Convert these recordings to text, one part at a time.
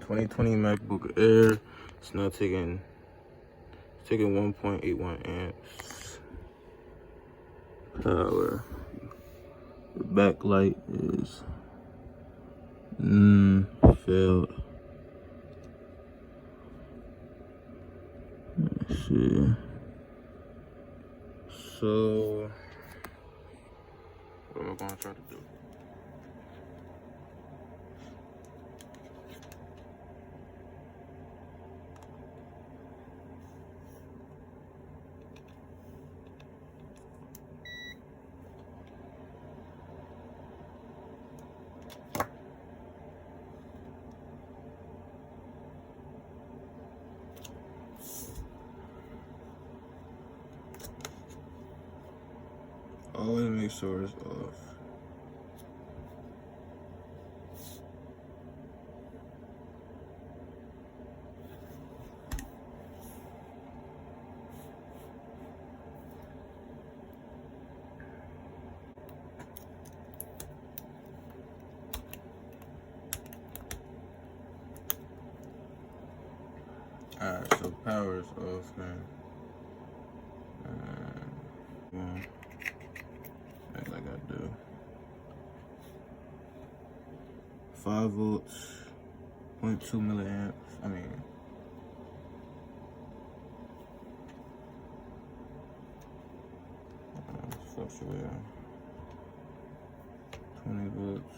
2020 MacBook Air. It's now taking 1.81 amps. Power. The backlight is failed. Let's see. So what am I gonna try to do? Always make sure it's off. Alright, so power is off, man. Act like I do. 5 volts, 0.2 milliamps. I mean, fluctuate. 20 volts.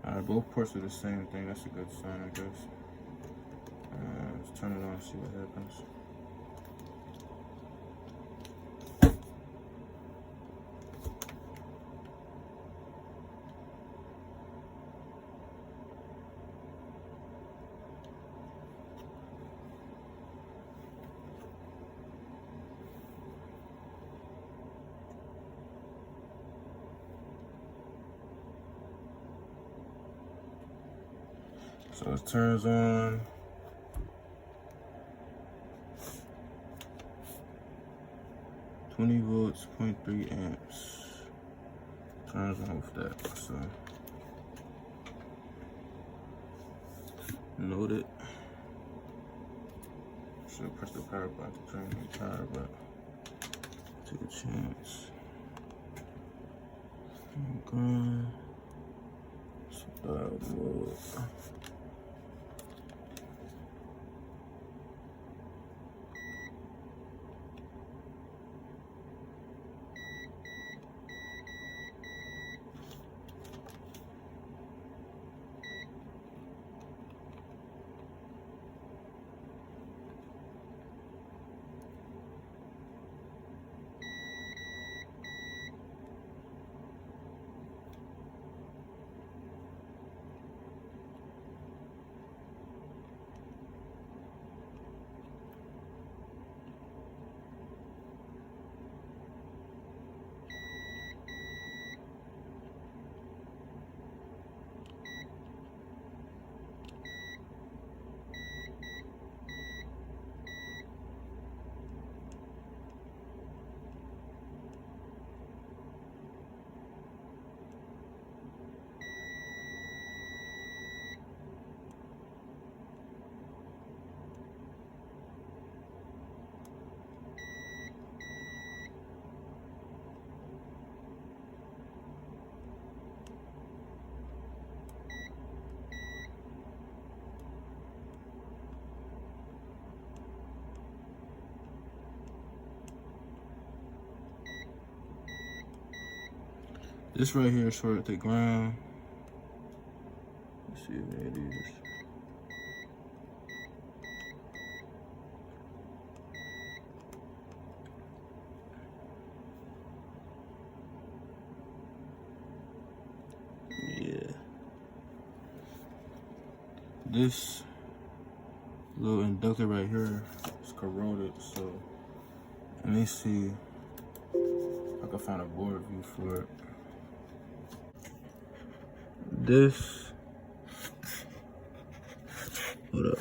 Alright, both ports are the same thing. That's a good sign, I guess. Let's turn it on and see what happens. So it turns on. $20 volts, 0.3 amps. Turns on with that. So note it. Should press the power button to turn the power, but take a chance. Okay. Start mode. This right here is short at the ground. Let's see where it is. Yeah. This little inductor right here is corroded, so let me see if I can find a board view for it. This, hold up.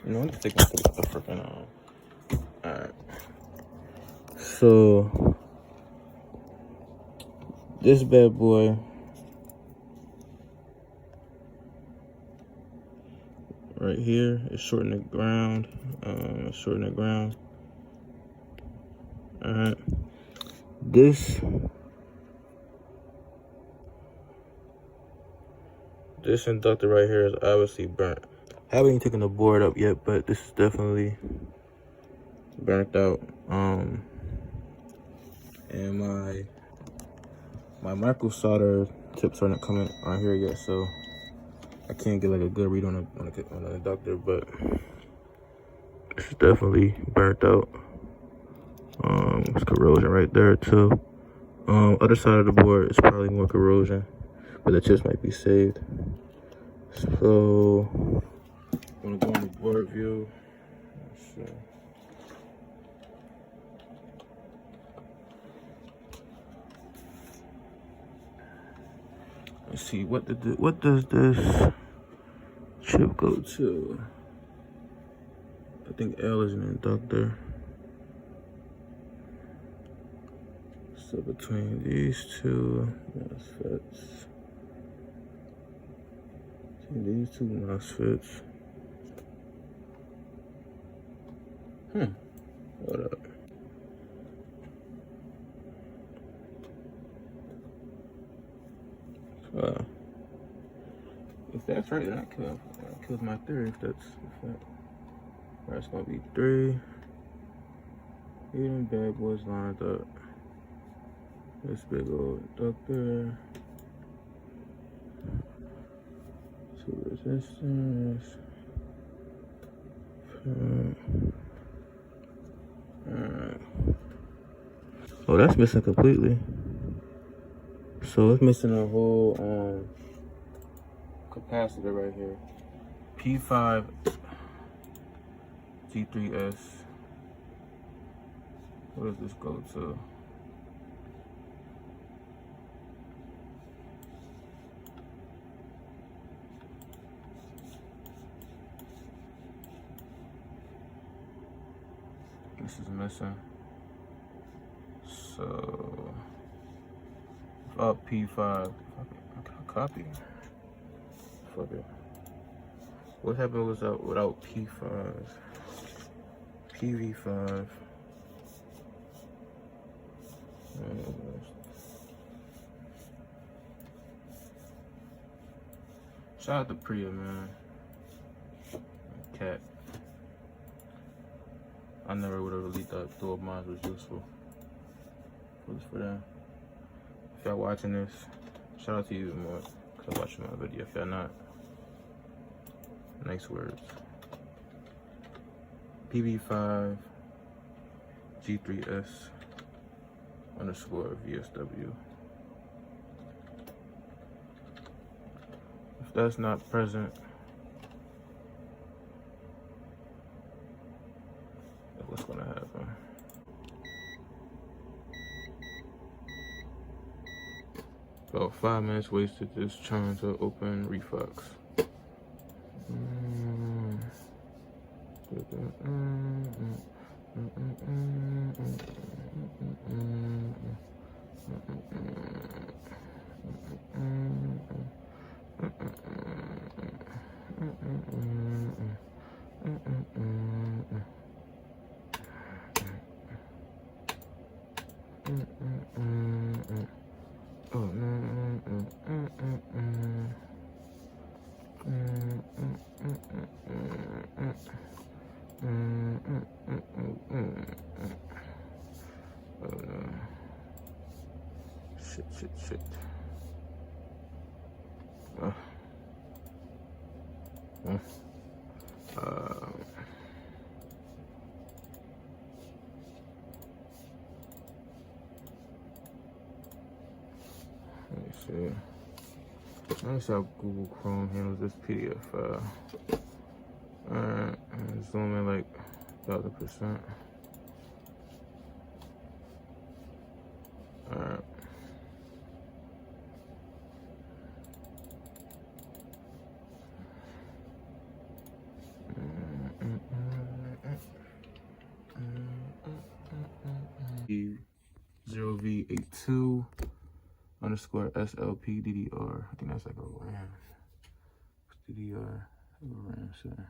You know, I'm just taking the freaking alright. So this bad boy right here is shorting the ground. Shorting the ground. Alright. This inductor right here is obviously burnt. I haven't even taken the board up yet, but this is definitely burnt out. And my micro solder tips aren't coming on here yet, so I can't get like a good read on the inductor, but it's definitely burnt out. There's corrosion right there too. Other side of the board is probably more corrosion, but the chips might be saved. So I'm gonna go on the board view. Let's see. Let's see, what does this chip go to? I think L is an inductor. So between these two MOSFETs, Hold up. If that's right, then that kills my theory. If that's gonna be 3. Even bad boys lined up. This big old inductor. 2 resistors. Alright. Oh, that's missing completely. So it's missing a whole capacitor right here. P5 G3S. What does this go to? This is missing. So up P5. Copy. Fuck it. What happened was without P5? PV5. Shout out to Priya, man. Cat. I never would have really thought dual mods was useful. For them. If y'all watching this, shout out to you more, because I'm watching my video. If y'all not, nice words. PV5 G3S _ VSW. If that's not present, what's gonna happen? About 5 minutes wasted just trying to open Reflex. Shit. Let me see how Google Chrome handles this PDF file. Alright, zoom in like 1000%. Alright. PP0V82 underscore SLPDDR. I think that's like a RAM. DDR, RAM center.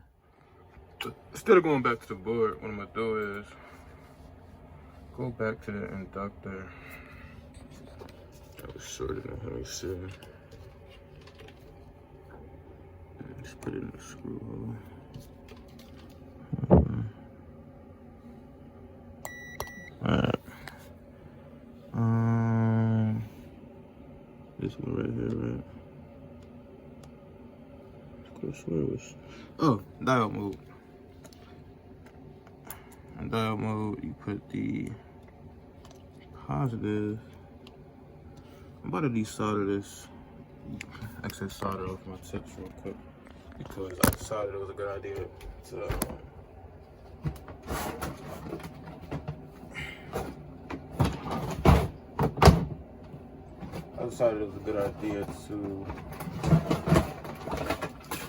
Instead of going back to the board, what I'm gonna do is go back to the inductor. I was shorted it. Let me see. Just put it in the screw hole. Alright. This one right here, right? I swear it was. Oh, diode mode. In diode mode, you put the positive. I'm about to desolder this excess solder off my tips real quick because I decided it was a good idea to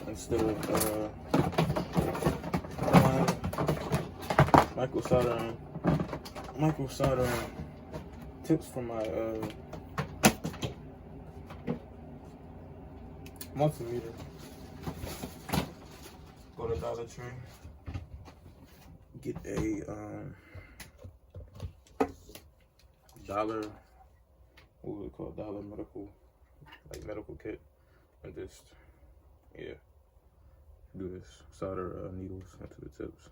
instead of micro soldering tips from my multimeter. Go to Dollar Tree, get a dollar, what was it called? Dollar medical kit, and just do this, solder needles into the tips.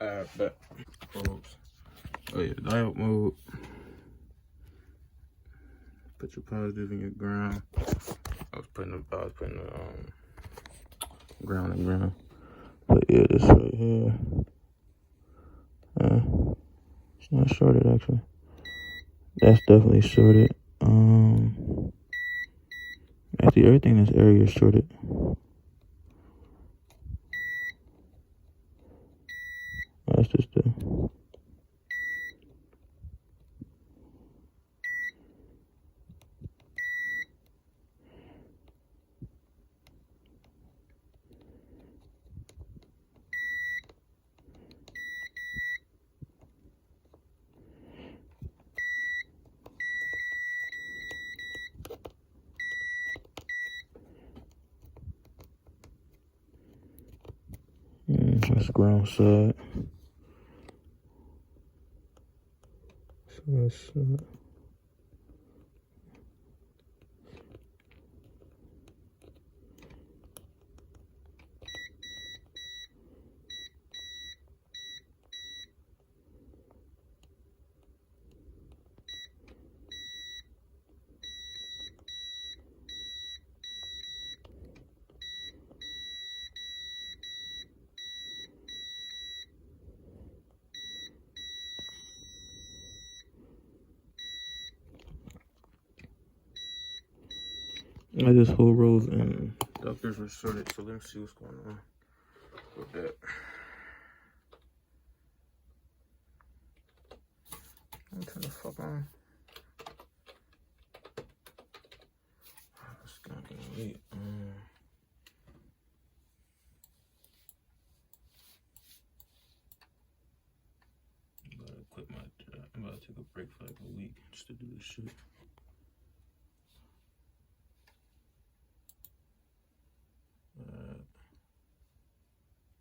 Alright, bet. Oh yeah, diode mode. Put your positive in your ground. I was putting the ground and ground. But yeah, this right here. It's not shorted actually. That's definitely shorted. Actually everything in this area is shorted. That's just the that's ground side. So that's this whole rows and inductors were shorted, so let me see what's going on with that. Turn the fuck on. It's gonna be late. I'm about to take a break for like a week just to do this shit.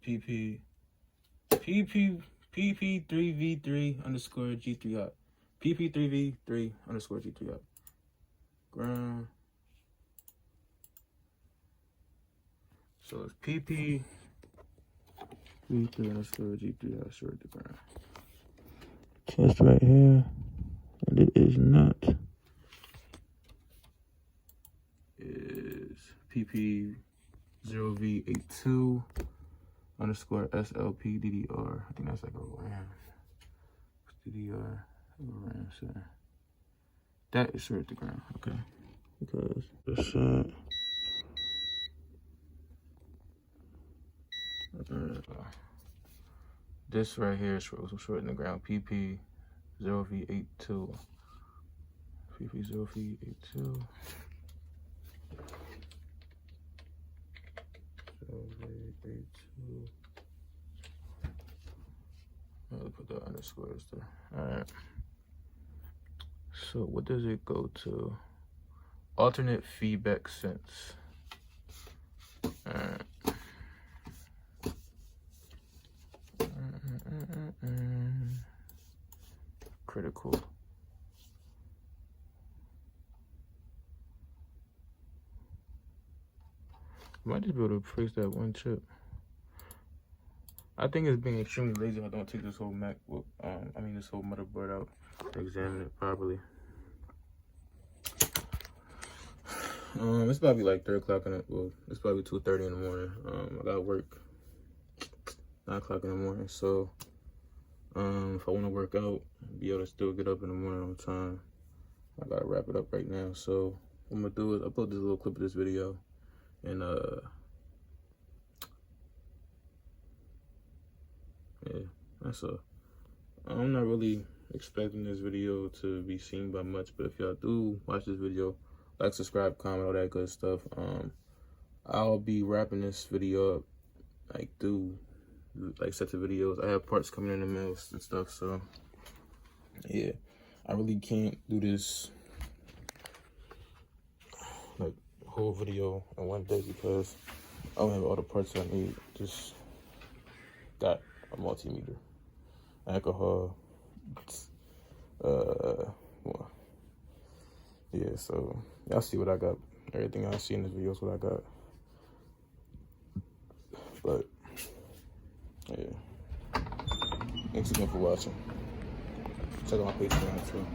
PP3V3 underscore G3 up. PP3V3 underscore G3 up. Ground. So it's PP3V3 underscore G3 up. Short the ground. Test right here. And it is not. Is PP0V82 underscore SLPDDR. I think that's like a RAM. DDR, RAM center. That is short the ground, okay. Because this this right here is short in the ground. PP0V82. PP0V82. 332. I'll put the underscores there. Alright. So what does it go to? Alternate feedback sense. Alright. Critical. Might just be able to replace that one chip. I think it's being extremely lazy if I don't take this whole MacBook, this whole motherboard out to examine it properly. It's probably like 3 o'clock in the, well, it's probably 2:30 in the morning. I got work 9 o'clock in the morning, so if I want to work out, be able to still get up in the morning on time, I gotta wrap it up right now. So what I'm gonna do is upload this little clip of this video, and yeah, that's all. I'm not really expecting this video to be seen by much, but if y'all do watch this video, like, subscribe, comment, all that good stuff. I'll be wrapping this video up, like, sets of videos. I have parts coming in the mail and stuff, so yeah, I really can't do this like whole video in one day because I don't have all the parts I need. Just got a multimeter, alcohol, yeah, so y'all see what I got. Everything y'all see in this video is what I got. But yeah, thanks again for watching. Check out my Patreon too.